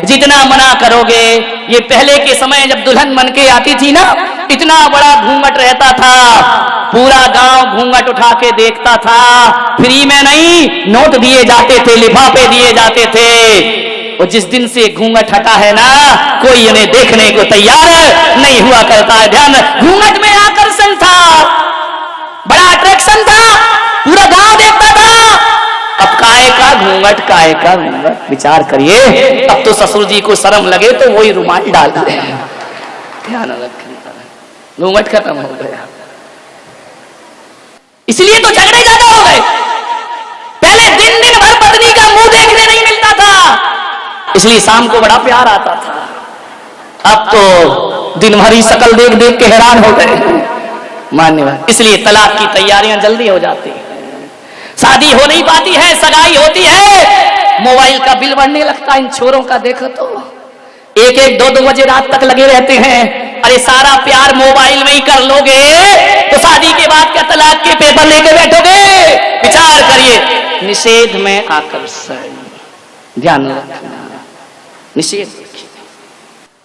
जितना मना करोगे। ये पहले के समय जब दुल्हन बन के आती थी ना, इतना बड़ा घूंघट रहता था, पूरा गांव घूंघट उठा के देखता था। फ्री में नहीं, नोट दिए जाते थे, लिफाफे दिए जाते थे। और जिस दिन से घूंघट हटा है ना, कोई इन्हें देखने को तैयार नहीं हुआ करता है। ध्यान, घूंघट में आकर्षण था, बड़ा अट्रैक्शन था, पूरा गांव देखता था। अब काय का घूंघट, काय का घूंघट, विचार करिए। अब तो ससुर जी को शर्म लगे तो वही रुमाल डाल दे। ध्यान रखें, घूंघट खत्म हो गया। इसलिए तो झगड़े ज्यादा हो गए। पहले दिन दिन भर पत्नी का मुंह देखने नहीं मिलता था, इसलिए शाम को बड़ा प्यार आता था। अब तो दिन भर ही शकल देख देख के हैरान हो गए। मान्यवर, इसलिए तलाक की तैयारियां जल्दी हो जाती है, शादी हो नहीं पाती है, सगाई होती है, मोबाइल का बिल बढ़ने लगता है। इन छोरों का देखो तो 1-1, 2-2 बजे रात तक लगे रहते हैं। अरे सारा प्यार मोबाइल में ही कर लोगे तो शादी के बाद क्या तलाक के पेपर लेके बैठोगे? विचार करिए। निषेध में आकर्षण, ध्यान रखना, निषेध रखिए।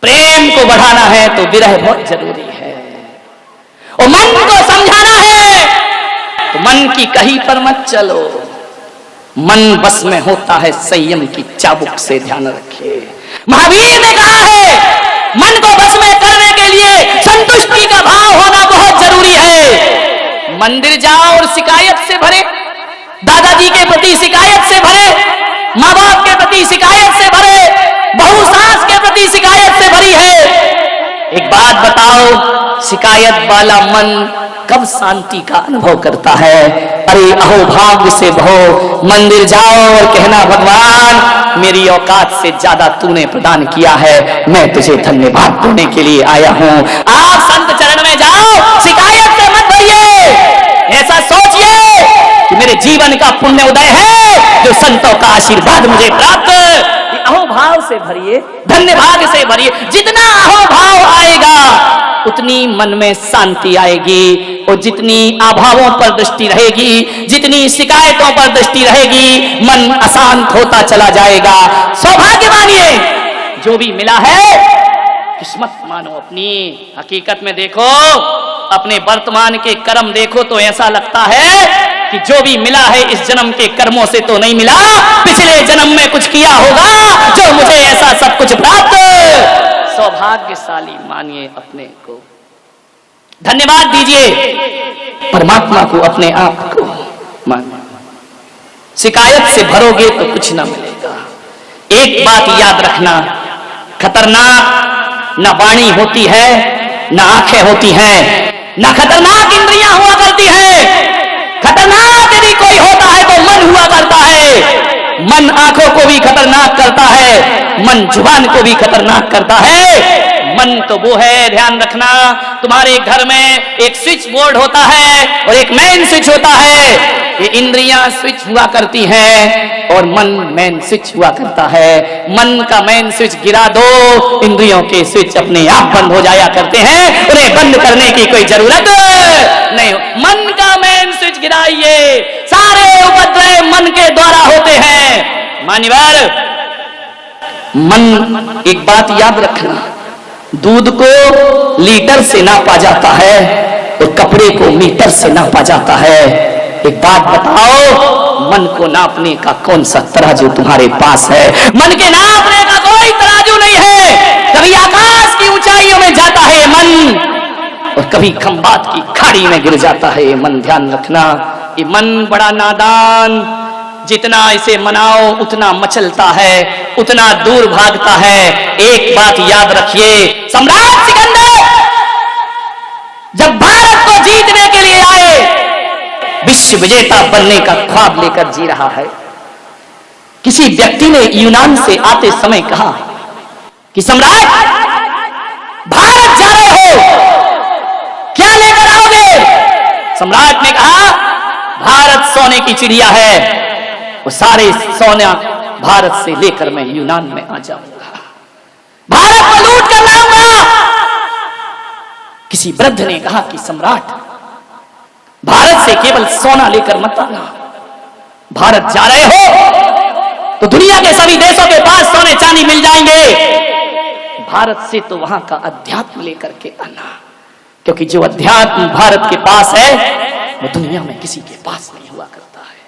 प्रेम को बढ़ाना है तो विरह बहुत जरूरी है, और मन को समझाना है तो मन की कहीं पर मत चलो। मन बस में होता है संयम की चाबुक से, ध्यान रखिए। महावीर ने कहा है मन को बस में करने के लिए संतुष्टि का भाव होना बहुत जरूरी है। मंदिर जाओ और शिकायत से भरे, दादाजी के प्रति शिकायत से भरे, माँ बाप के प्रति शिकायत से भरे, बहू सास के प्रति शिकायत से भरी है। एक बात बताओ, शिकायत वाला मन कब शांति का अनुभव करता है? अरे अहो भाग्य से भो, मंदिर जाओ और कहना भगवान मेरी औकात से ज्यादा तूने प्रदान किया है, मैं तुझे धन्यवाद देने के लिए आया हूं। आप संत चरण में जाओ, शिकायत से मत भरिए। ऐसा सोचिए कि मेरे जीवन का पुण्य उदय है जो संतों का आशीर्वाद मुझे प्राप्त। अहोभाव से भरिए, धन्यवाद से भरिए। जितना अहोभाव आएगा उतनी मन में शांति आएगी, और जितनी अभावों पर दृष्टि रहेगी, जितनी शिकायतों पर दृष्टि रहेगी, मन अशांत होता चला जाएगा। सौभाग्य मानिए, जो भी मिला है किस्मत मानो अपनी। हकीकत में देखो, अपने वर्तमान के कर्म देखो तो ऐसा लगता है कि जो भी मिला है इस जन्म के कर्मों से तो नहीं मिला, पिछले जन्म में कुछ किया होगा जो मुझे ऐसा सब कुछ प्राप्त। सौभाग्यशाली मानिए अपने को, धन्यवाद दीजिए परमात्मा को, अपने आप को मानिए। शिकायत से भरोगे तो कुछ ना मिलेगा। एक बात याद रखना, खतरनाक न वाणी होती है, न आंखें होती हैं, न खतरनाक इंद्रियां हुआ करती है। खतरनाक यदि कोई होता है तो मन हुआ करता है। मन आंखों को भी खतरनाक करता है, मन जुबान को भी खतरनाक करता है। मन तो वो है, ध्यान रखना, तुम्हारे घर में एक स्विच बोर्ड होता है और एक मेन स्विच होता है। ये इंद्रियां स्विच हुआ करती हैं और मन मेन स्विच हुआ करता है। मन का मेन स्विच गिरा दो, इंद्रियों के स्विच अपने आप बंद हो जाया करते हैं, उन्हें बंद करने की कोई जरूरत नहीं। मन का मेन स्विच गिराइए, सारे उपद्रव मन के द्वारा होते हैं। मान्यवर, मन, एक बात याद रखना, दूध को लीटर से नापा जाता है और कपड़े को मीटर से नापा जाता है। एक बात बताओ, मन को नापने का कौन सा तराजू तुम्हारे पास है? मन के नापने का कोई तराजू नहीं है। कभी आकाश की ऊंचाइयों में जाता है ये मन, और कभी खंबात की खाड़ी में गिर जाता है ये मन। ध्यान रखना, ये मन बड़ा नादान, जितना इसे मनाओ उतना मचलता है, उतना दूर भागता है। एक बात याद रखिए, सम्राट सिकंदर जब भारत को जीतने के लिए आए, विश्व विजेता बनने का ख्वाब लेकर जी रहा है, किसी व्यक्ति ने यूनान से आते समय कहा कि सम्राट, भारत जा रहे हो, क्या लेकर आओगे? सम्राट ने कहा, भारत सोने की चिड़िया है, वो सारे सोना भारत से लेकर मैं यूनान में आ जाऊंगा, भारत को लूट कर लाऊंगा। किसी वृद्ध ने कहा कि सम्राट, भारत से केवल सोना लेकर मत आना, भारत जा रहे हो तो दुनिया के सभी देशों के पास सोने चांदी मिल जाएंगे, भारत से तो वहां का अध्यात्म लेकर के आना, क्योंकि जो अध्यात्म भारत के पास है वो दुनिया में किसी के पास नहीं हुआ करता है।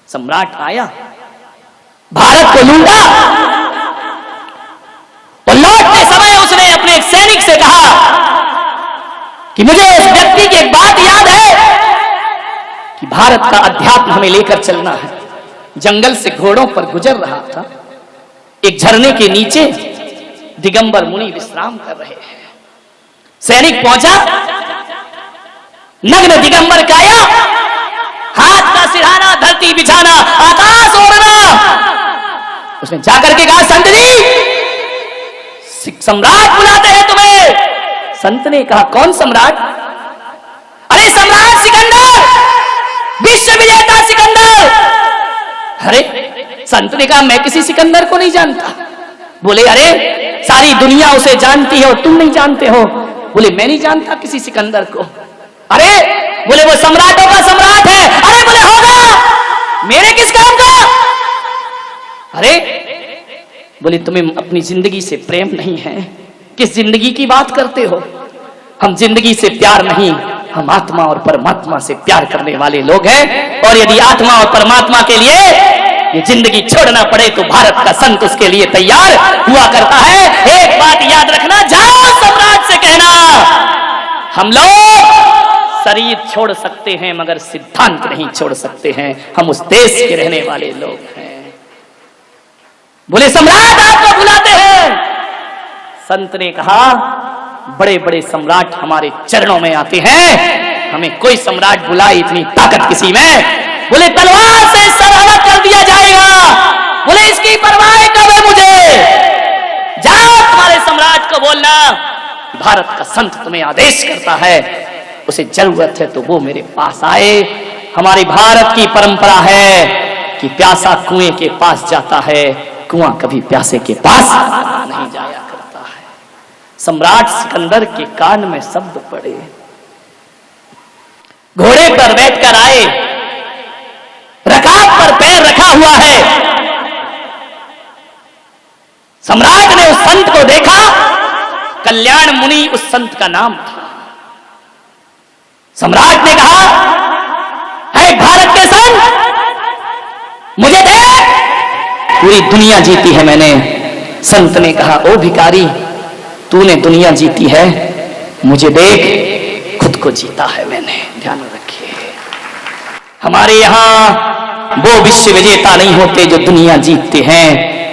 सम्राट आया, भारत को लूटा, तो लौटते समय उसने अपने एक सैनिक से कहा कि मुझे उस व्यक्ति की एक बात याद है कि भारत का अध्यात्म हमें लेकर चलना है। जंगल से घोड़ों पर गुजर रहा था, एक झरने के नीचे दिगंबर मुनि विश्राम कर रहे हैं। सैनिक पहुंचा, नग्न दिगंबर काया, हाथ का सिरहाना, धरती बिछाना, आकाश ओढ़ना। उसने जाकर के कहा, संत जी सम्राट बुलाते हैं तुम्हें। संत ने कहा, कौन सम्राट? अरे सम्राट सिकंदर, विश्व विजेता सिकंदर। अरे संत ने कहा, मैं किसी सिकंदर को नहीं जानता। बोले, अरे सारी दुनिया उसे जानती है और तुम नहीं जानते हो। बोले, मैं नहीं जानता किसी सिकंदर को। अरे बोले, वो सम्राटों का सम्राट है। अरे बोले, होगा, मेरे किस काम का? अरे बोले, तुम्हें अपनी जिंदगी से प्रेम नहीं है, किस जिंदगी की बात करते हो? हम जिंदगी से प्यार नहीं, हम आत्मा और परमात्मा से प्यार करने वाले लोग हैं। और यदि आत्मा और परमात्मा के लिए ये जिंदगी छोड़ना पड़े तो भारत का संत उसके लिए तैयार हुआ करता है। एक बात याद रखना, जाओ सम्राट से कहना, हम लोग शरीर छोड़ सकते हैं मगर सिद्धांत नहीं छोड़ सकते हैं, हम उस देश के रहने वाले लोग हैं। बोले, सम्राट आपको बुलाते हैं। संत ने कहा, बड़े बड़े सम्राट हमारे चरणों में आते हैं, हमें कोई सम्राट बुलाए इतनी ताकत किसी में। बोले, तलवार से सर अलग कर दिया जाएगा। बोले, इसकी परवाह कब है मुझे? जाओ तुम्हारे सम्राट को बोलना, भारत का संत तुम्हें आदेश करता है, उसे जरूरत है तो वो मेरे पास आए। हमारी भारत की परंपरा है कि प्यासा कुएं के पास जाता है, कुआं कभी प्यासे के पास नहीं जाया करता है। सम्राट सिकंदर के कान में शब्द पड़े, घोड़े पर बैठकर आए, रकाब पर पैर रखा हुआ है। सम्राट ने उस संत को देखा, कल्याण मुनि उस संत का नाम था। सम्राट ने कहा, है भारत के संत, मुझे दे। पूरी दुनिया जीती है मैंने। संत ने कहा, ओ भिखारी, तूने दुनिया जीती है, मुझे देख, खुद को जीता है मैंने। ध्यान रखिए, हमारे यहां वो विश्व विजेता नहीं होते जो दुनिया जीतते हैं,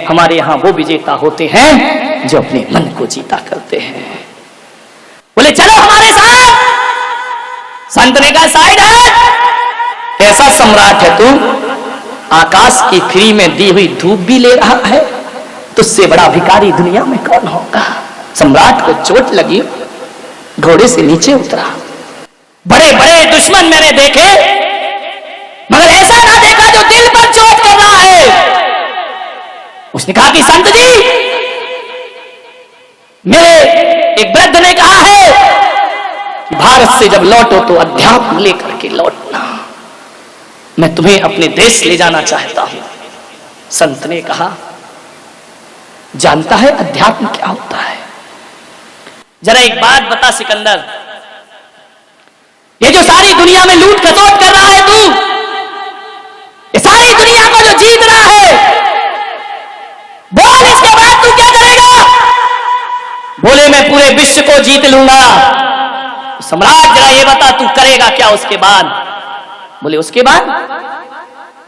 हमारे यहां वो विजेता होते हैं जो अपने मन को जीता करते हैं। बोले, चलो हमारे साथ। संत ने कहा, साइड है। ऐसा सम्राट है तू, आकाश की फ्री में दी हुई धूप भी ले रहा है, तुझसे बड़ा भिखारी दुनिया में कौन होगा? सम्राट को चोट लगी, घोड़े से नीचे उतरा। बड़े बड़े दुश्मन मैंने देखे, मगर ऐसा ना देखा जो दिल पर चोट कर रहा है। उसने कहा कि संत जी, मेरे एक वृद्ध ने कहा है कि भारत से जब लौटो तो अध्यात्म लेकर के लौटना, मैं तुम्हें अपने देश ले जाना चाहता हूं। संत ने कहा, जानता है अध्यात्म क्या होता है? जरा एक बात बता सिकंदर, ये जो सारी दुनिया में लूट खसोट कर रहा है तू, ये सारी दुनिया को जो जीत रहा है, बोल इसके बाद तू क्या करेगा? बोले, मैं पूरे विश्व को जीत लूंगा। सम्राट, जरा ये बता तू करेगा क्या उसके बाद? बोले, उसके बाद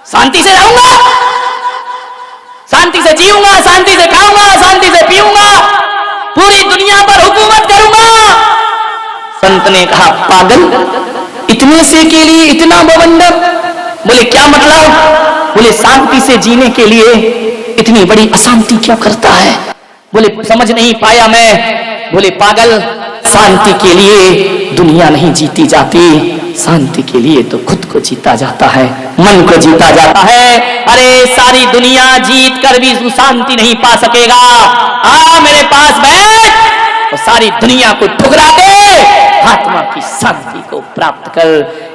शांति से रहूंगा, शांति से जीऊंगा, शांति से खाऊंगा, शांति से पीऊंगा, पूरी दुनिया पर हुकूमत करूंगा। संत ने कहा, पागल, इतने से के लिए इतना बवंडर? बोले, क्या मतलब? बोले, शांति से जीने के लिए इतनी बड़ी अशांति क्यों करता है? बोले, समझ नहीं पाया मैं। बोले, पागल, शांति के लिए दुनिया नहीं जीती जाती, शांति के लिए तो खुद को जीता जाता है, मन को जीता जाता है। अरे सारी दुनिया जीत कर भी तू शांति नहीं पा सकेगा। आ मेरे पास बैठ, तो सारी दुनिया को ठुकरा के आत्मा की शांति को प्राप्त कर।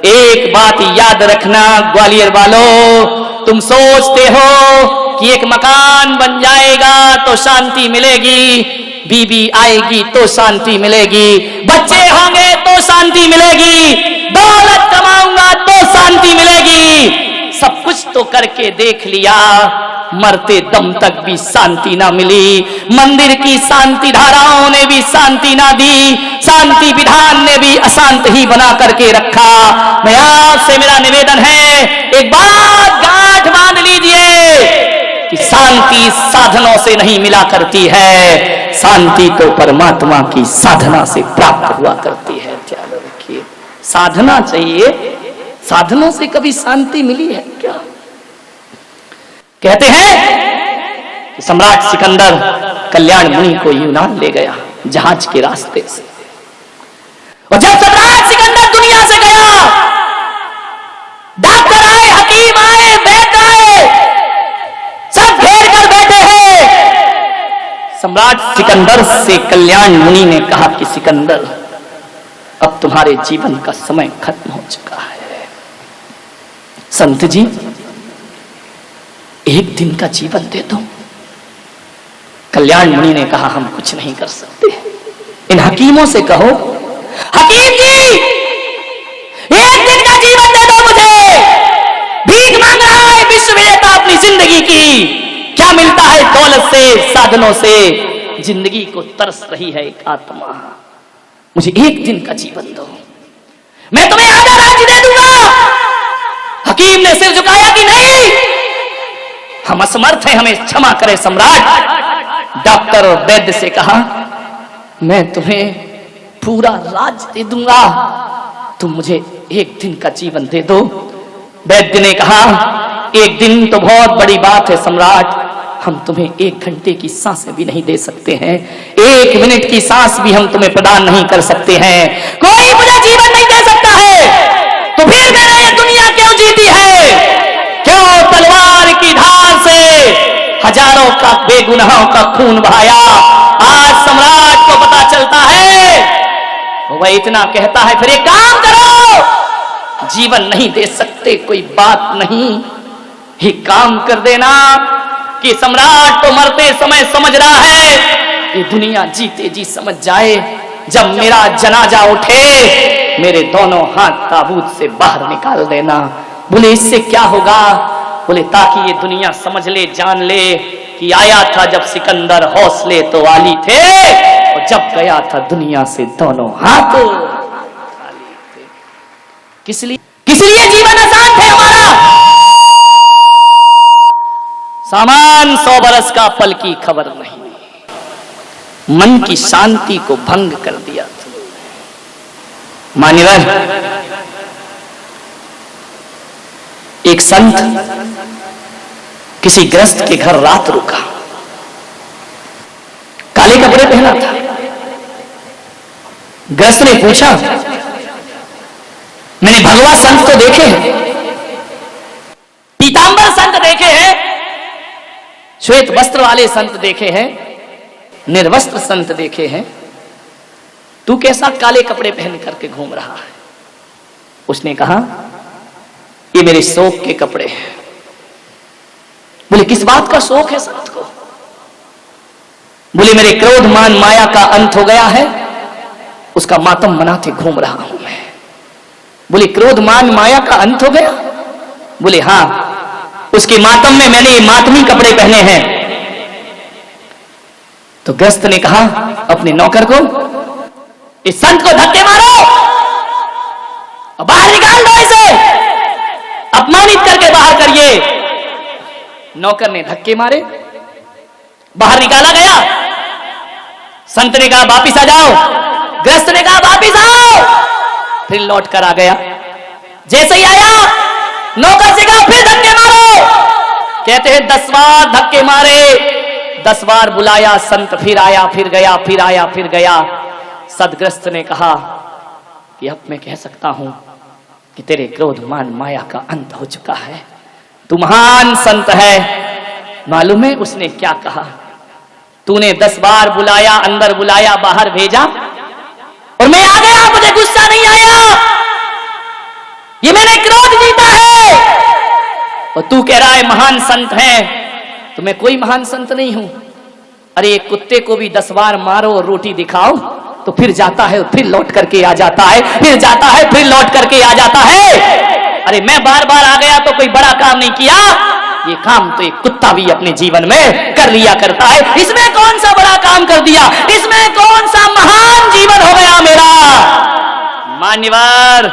एक बात याद रखना ग्वालियर वालों, तुम सोचते हो कि एक मकान बन जाएगा तो शांति मिलेगी, बीबी आएगी तो शांति मिलेगी, बच्चे होंगे तो शांति मिलेगी, दौलत कमाऊंगा तो शांति मिलेगी। सब कुछ तो करके देख लिया, मरते दम तक भी शांति ना मिली। मंदिर की शांति धाराओं ने भी शांति ना दी, शांति विधान ने भी अशांत ही बना करके रखा। मैं आपसे मेरा निवेदन है, एक बात गांठ बांध लीजिए कि शांति साधनों से नहीं मिला करती है, शांति तो परमात्मा की साधना से प्राप्त हुआ करती है। ध्यान रखिए, साधना चाहिए, साधनों से कभी शांति मिली है क्या? कहते हैं कि सम्राट सिकंदर कल्याण मुनि को यूनान ले गया जहाज के रास्ते से, और जब सम्राट सिकंदर दुनिया से गया, डॉक्टर आए, हकीम आए, वैद्य आए, सब घेर कर बैठे हैं। सम्राट सिकंदर से कल्याण मुनि ने कहा कि सिकंदर, अब तुम्हारे जीवन का समय खत्म हो चुका है। संत जी, एक दिन का जीवन दे दो। कल्याण मुनि ने कहा, हम कुछ नहीं कर सकते, इन हकीमों से कहो, हकीम जी एक दिन का जीवन दे दो मुझे, भीख मांग रहा है विश्व विजेता अपनी जिंदगी की, क्या मिलता है दौलत से, साधनों से, जिंदगी को तरस रही है एक आत्मा, मुझे एक दिन का जीवन दो, मैं तुम्हें आधा राज्य दे दूंगा। हकीम ने सिर झुकाया कि नहीं, हम असमर्थ हैं, हमें क्षमा करें सम्राट। डॉक्टर और वैद्य से कहा, मैं तुम्हें पूरा राज्य दे दूंगा, तुम मुझे एक दिन का जीवन दे दो। वैद्य ने कहा, एक दिन तो बहुत बड़ी बात है सम्राट, हम तुम्हें 1 घंटे की सांसें भी नहीं दे सकते हैं, 1 मिनट की सांस भी हम तुम्हें प्रदान नहीं कर सकते हैं, कोई मुझे जीवन नहीं दे सकता है, तो फिर मैंने ये दुनिया क्यों जीती है? क्यों तलवार की धार से हजारों का बेगुनाहों का खून बहाया? आज सम्राट को पता चलता है, वह इतना कहता है, फिर एक काम करो, जीवन नहीं दे सकते कोई बात नहीं, ही काम कर देना कि सम्राट तो मरते समय समझ रहा है, ये दुनिया जीते जी समझ जाए, जब मेरा जनाजा उठे मेरे दोनों हाथ ताबूत से बाहर निकाल देना। बोले इससे क्या होगा? बोले ताकि ये दुनिया समझ ले, जान ले कि आया था जब सिकंदर हौसले तो वाली थे, और जब गया था दुनिया से दोनों हाथ खाली थे। किस लिए जीवन आसान थे हमारा? सामान 100 बरस का, पल की खबर नहीं, मन की शांति को भंग कर दिया था। मान्यवर, एक संत किसी गृहस्थ के घर रात रुका, काले कपड़े पहना था। गृहस्थ ने पूछा, मैंने भगवा संत तो देखे हैं, पीतांबर संत देखे हैं, श्वेत वस्त्र वाले संत देखे हैं, निर्वस्त्र संत देखे हैं, तू कैसा काले कपड़े पहन करके घूम रहा है? उसने कहा, ये मेरे शोक के कपड़े हैं। बोले किस बात का शोक है संत को? बोले मेरे क्रोध मान माया का अंत हो गया है, उसका मातम मनाते घूम रहा हूं मैं। बोले क्रोध मान माया का अंत हो गया? बोले हां, उसके मातम में मैंने ये मातमी कपड़े पहने हैं। तो गृहस्थ ने कहा अपने नौकर को, इस संत को धक्के मारो और बाहर निकाल दो, इसे अपमानित करके बाहर करिए। नौकर ने धक्के मारे, बाहर निकाला गया। संत ने कहा वापिस आ जाओ, गृहस्थ ने कहा वापिस आओ, फिर लौट कर आ गया। जैसे ही आया, नौकर से कहा फिर धक्के मारो। कहते हैं 10 बार धक्के मारे, 10 बार बुलाया, संत फिर आया, फिर गया, फिर आया, फिर गया। सदग्रस्त ने कहा कि अब मैं कह सकता हूं कि तेरे क्रोध मान माया का अंत हो चुका है, तू महान संत है। मालूम है उसने क्या कहा? तूने 10 बार बुलाया, अंदर बुलाया, बाहर भेजा, और मैं आ गया, मुझे गुस्सा नहीं आया, ये मैंने क्रोध जीता है। और तू कह रहा है महान संत है, तो मैं कोई महान संत नहीं हूं। अरे एक कुत्ते को भी 10 बार मारो और रोटी दिखाओ तो फिर जाता है, फिर लौट करके आ जाता है, फिर जाता है, फिर लौट करके आ जाता है। अरे मैं बार बार आ गया तो कोई बड़ा काम नहीं किया, ये काम तो एक कुत्ता भी अपने जीवन में कर लिया करता है। इसमें कौन सा बड़ा काम कर दिया, इसमें कौन सा महान जीवन हो गया मेरा। मान्यवर,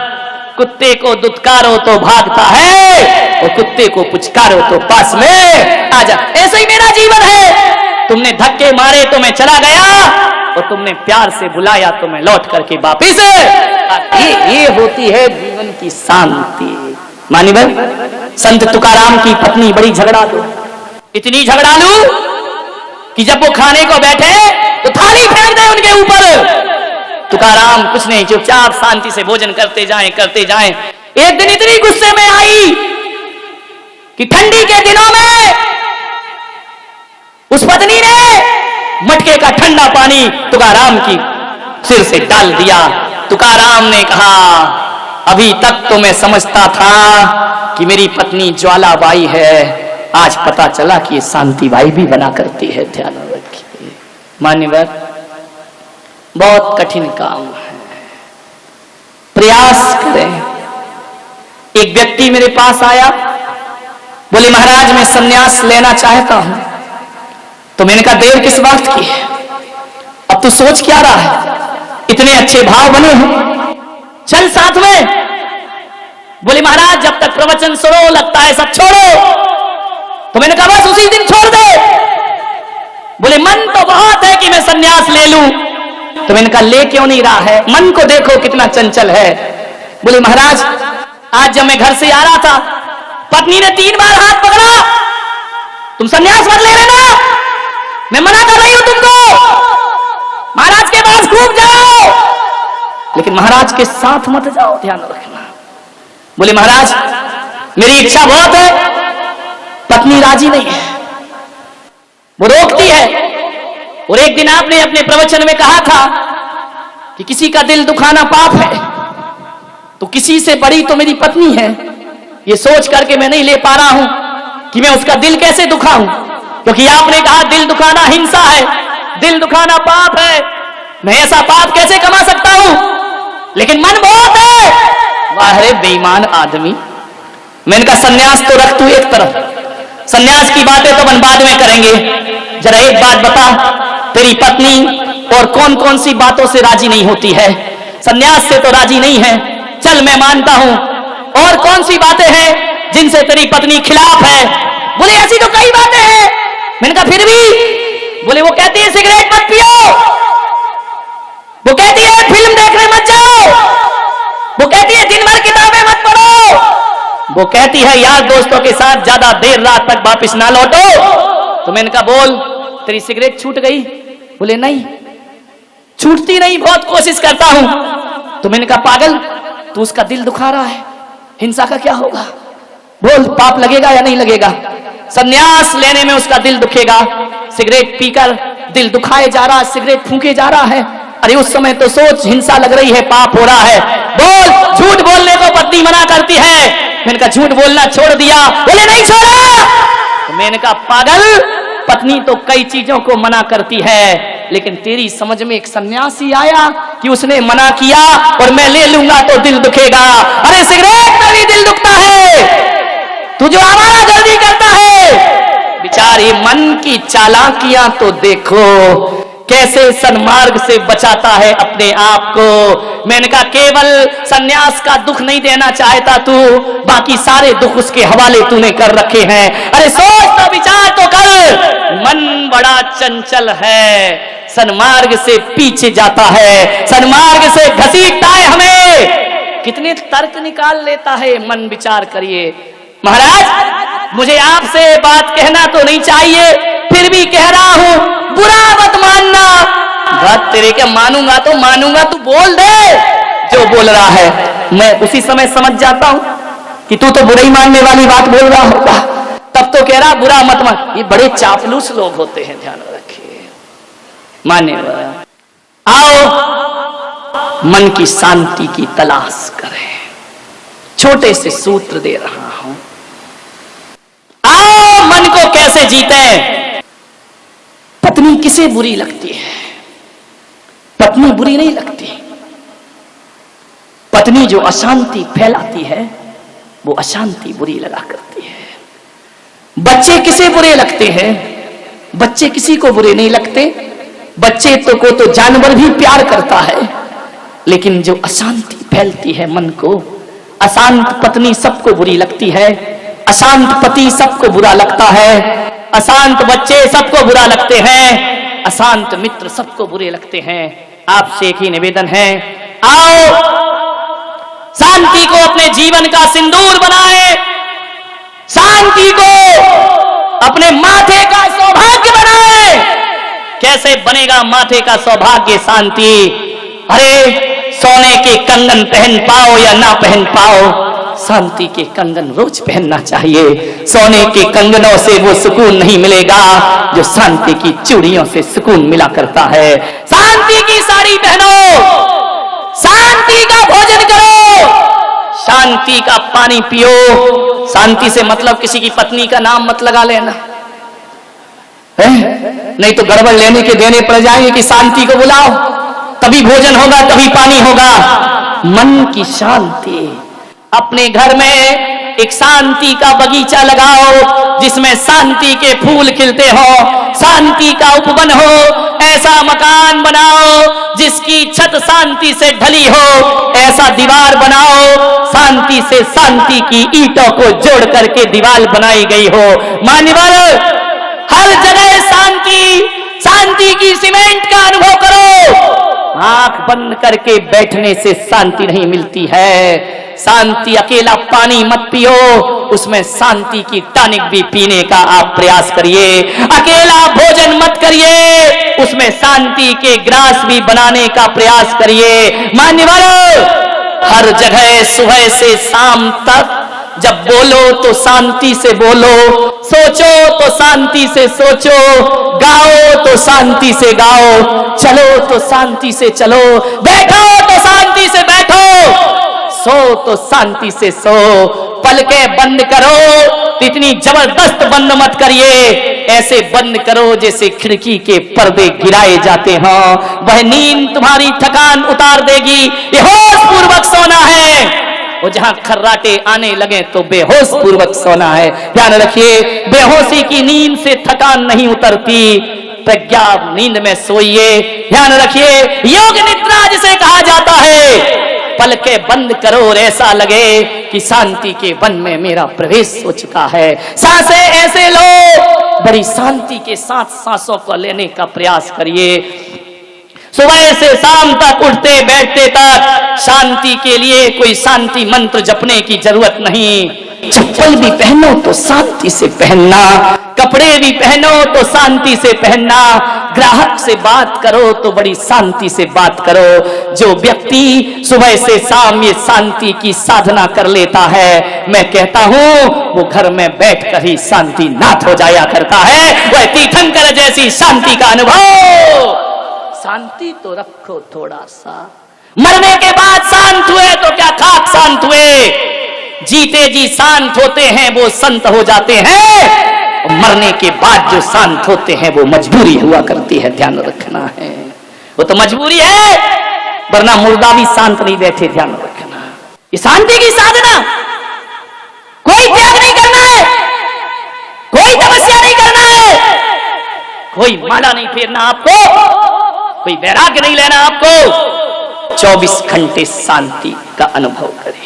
कुत्ते को दुत्कारो तो भागता है और कुत्ते को पुचकारो तो पास में आ जा। ऐसे ही मेरा जीवन है। तुमने धक्के मारे तो मैं चला गया और तुमने प्यार से बुलाया तो मैं लौट करके वापिस। ये होती है जीवन की शांति। मानिवर, संत तुकाराम की पत्नी बड़ी झगड़ालू, इतनी झगड़ालू कि जब वो खाने को बैठे तो थाली फेंक दे उनके ऊपर। तुकाराम कुछ नहीं, चुपचाप शांति से भोजन करते जाएं करते जाएं। एक दिन इतनी गुस्से में आई कि ठंडी के दिनों में उस पत्नी ने मटके का ठंडा पानी तुकाराम की सिर से डाल दिया। तुकाराम ने कहा, अभी तक तो मैं समझता था कि मेरी पत्नी ज्वालाबाई है, आज पता चला कि ये शांतिबाई भी बना करती है। ध्यान रखिए मान्यवर, बहुत कठिन काम है, प्रयास करें। एक व्यक्ति मेरे पास आया, बोले महाराज मैं संन्यास लेना चाहता हूं। तो मैंने कहा देर किस बात की है, अब तू सोच क्या रहा है, इतने अच्छे भाव बने हैं, चल साथ में। बोले महाराज जब तक प्रवचन सुनो लगता है सब छोड़ो। तो मैंने कहा बस उसी दिन छोड़ दे। बोले मन तो बहुत है कि मैं संन्यास ले लूं। तो मैंने कहा ले क्यों नहीं रहा है, मन को देखो कितना चंचल है। बोले महाराज आज जब मैं घर से आ रहा था, पत्नी ने 3 बार हाथ पकड़ा, तुम संन्यास मत ले लेना, मैं मना कर रही हूं तुमको, महाराज के पास खूब जाओ लेकिन महाराज के साथ मत जाओ, ध्यान रखना। बोले महाराज मेरी इच्छा बहुत है, पत्नी राजी नहीं है, वो रोकती है। और एक दिन आपने अपने प्रवचन में कहा था कि किसी का दिल दुखाना पाप है, तो किसी से बड़ी तो मेरी पत्नी है। ये सोच करके मैं नहीं ले पा रहा हूं कि मैं उसका दिल कैसे दुखाऊं, क्योंकि आपने कहा दिल दुखाना हिंसा है, दिल दुखाना पाप है, मैं ऐसा पाप कैसे कमा सकता हूं, लेकिन मन बहुत है। वाह रे बेईमान आदमी। मैंने कहा सन्यास तो रख तू एक तरफ, सन्यास की बातें तो अपन बाद में करेंगे, जरा एक बात बता, तेरी पत्नी और कौन कौन सी बातों से राजी नहीं होती है, सन्यास से तो राजी नहीं है, चल मैं मानता हूं, और कौन सी बातें हैं जिनसे तेरी पत्नी खिलाफ है। बोले ऐसी तो कई बातें हैं। मैंने कहा फिर भी। बोले वो कहती है सिगरेट मत पियो, वो कहती है फिल्म देखने मत जाओ, वो कहती है दिन भर किताबें मत पढ़ो, वो कहती है यार दोस्तों के साथ ज्यादा देर रात तक वापिस ना लौटो। तो मैंने कहा बोल तेरी सिगरेट छूट गई। बोले नहीं छूटती नहीं, बहुत कोशिश करता हूं। तो मैंने कहा पागल तू उसका दिल दुखा रहा है, हिंसा का क्या होगा, बोल पाप लगेगा या नहीं लगेगा। संन्यास लेने में उसका दिल दुखेगा, सिगरेट पीकर दिल दुखाए जा रहा, सिगरेट फूंके जा रहा है। अरे उस समय तो सोच हिंसा लग रही है, पाप हो रहा है। बोल झूठ बोलने को पत्नी मना करती है। मैंने कहा झूठ बोलना छोड़ दिया। बोले नहीं छोड़ा। तो मैंने कहा पागल पत्नी तो कई चीजों को मना करती है, लेकिन तेरी समझ में एक सन्यासी आया कि उसने मना किया और मैं ले लूंगा तो दिल दुखेगा। अरे सिगरेट में भी दिल दुखता है, तू जो आवारा जल्दी करता है। बेचारे मन की चालाकियां तो देखो, कैसे सन्मार्ग से बचाता है अपने आप को। मैंने कहा केवल सन्यास का दुख नहीं देना चाहता तू, बाकी सारे दुख उसके हवाले तूने कर रखे हैं। अरे सोच तो विचार तो कर, मन बड़ा चंचल है, सन्मार्ग से पीछे जाता है, सन्मार्ग से घसीटता है हमें। कितने तर्क निकाल लेता है मन, विचार करिए। महाराज मुझे आपसे बात कहना तो नहीं चाहिए, फिर भी कह रहा हूं, बुरा मत मानना। बात तेरे क्या मानूंगा तो मानूंगा, तू बोल दे जो बोल रहा है। मैं उसी समय समझ जाता हूं कि तू तो बुरा ही मानने वाली बात बोल रहा होगा, तब तो कह रहा बुरा मत मान। ये बड़े चापलूस लोग होते हैं, ध्यान रखिए। माने आओ मन की शांति की तलाश करें। छोटे से सूत्र दे रहा हूं, आओ मन मन को कैसे जीते। पत्नी किसे बुरी लगती है? पत्नी बुरी नहीं लगती। पत्नी जो अशांति फैलाती है वो अशांति बुरी लगा करती है। बच्चे किसे बुरे लगते हैं? बच्चे किसी को बुरे नहीं लगते। बच्चे को तो जानवर भी प्यार करता है, लेकिन जो अशांति फैलती है मन को, अशांत पत्नी सबको बुरी लगती है, अशांत पति सबको बुरा लगता है, अशांत बच्चे सबको बुरा लगते हैं, अशांत मित्र सबको बुरे लगते हैं। आपसे एक ही निवेदन है, आओ शांति को अपने जीवन का सिंदूर बनाए, शांति को अपने माथे का सौभाग्य बनाए। कैसे बनेगा माथे का सौभाग्य शांति? अरे सोने के कंगन पहन पाओ या ना पहन पाओ, शांति के कंगन रोज पहनना चाहिए। सोने के कंगनों से वो सुकून नहीं मिलेगा जो शांति की चूड़ियों से सुकून मिला करता है। शांति की साड़ी पहनो, शांति का भोजन करो, शांति का पानी पियो। शांति से मतलब किसी की पत्नी का नाम मत लगा लेना, नहीं तो गड़बड़ लेने के देने पड़ जाएंगे कि शांति को बुलाओ, तभी भोजन होगा, तभी पानी होगा। मन की शांति, अपने घर में एक शांति का बगीचा लगाओ जिसमें शांति के फूल खिलते हो, शांति का उपवन हो। ऐसा मकान बनाओ जिसकी छत शांति से ढली हो, ऐसा दीवार बनाओ शांति से शांति की ईंटों को जोड़ करके दीवार बनाई गई हो। मान्यवर, हर जगह शांति, शांति की सीमेंट का अनुभव करो। आंख बंद करके बैठने से शांति नहीं मिलती है। शांति, अकेला पानी मत पियो, उसमें शांति की टॉनिक भी पीने का आप प्रयास करिए। अकेला भोजन मत करिए, उसमें शांति के ग्रास भी बनाने का प्रयास करिए। मान्यवर, हर जगह सुबह से शाम तक जब बोलो तो शांति से बोलो, सोचो तो शांति से सोचो, गाओ तो शांति से गाओ, चलो तो शांति से चलो, बैठो तो शांति से बैठो, सो तो शांति से सो। पलकें बंद करो, इतनी जबरदस्त बंद मत करिए, ऐसे बंद करो जैसे खिड़की के पर्दे गिराए जाते हों। वह नींद तुम्हारी थकान उतार देगी। ये होश पूर्वक सोना है, वो जहां खर्राटे आने लगे तो बेहोश पूर्वक सोना है। ध्यान रखिए, बेहोशी की नींद से थकान नहीं उतरती, प्रज्ञा नींद में सोइए। ध्यान रखिए, योग निद्रा जिसे कहा जाता है, पलकें बंद करो और ऐसा लगे कि शांति के वन में मेरा प्रवेश हो चुका है। सांसें ऐसे लो, बड़ी शांति के साथ सांसों को लेने का प्रयास करिए। सुबह से शाम तक, उठते बैठते तक शांति के लिए कोई शांति मंत्र जपने की जरूरत नहीं। चप्पल भी पहनो तो शांति से पहनना, कपड़े भी पहनो तो शांति से पहनना, ग्राहक से बात करो तो बड़ी शांति से बात करो। जो व्यक्ति सुबह से शाम ये शांति की साधना कर लेता है, मैं कहता हूं वो घर में बैठकर ही शांति नाथ हो जाया करता है। वह तीर्थंकर जैसी शांति का अनुभव। शांति तो रखो थोड़ा सा, मरने के बाद शांत हुए तो क्या खाक शांत हुए, जीते जी शांत होते हैं वो संत हो जाते हैं, और मरने के बाद जो शांत होते हैं वो मजबूरी हुआ करती है। ध्यान रखना है, वो तो मजबूरी है, वरना मुर्दा भी शांत नहीं बैठे। ध्यान रखना, ये शांति की साधना, कोई त्याग नहीं करना है, कोई तपस्या नहीं करना है, कोई माला नहीं फेरना आपको, कोई वैराग्य नहीं लेना आपको। 24 घंटे शांति का अनुभव करें।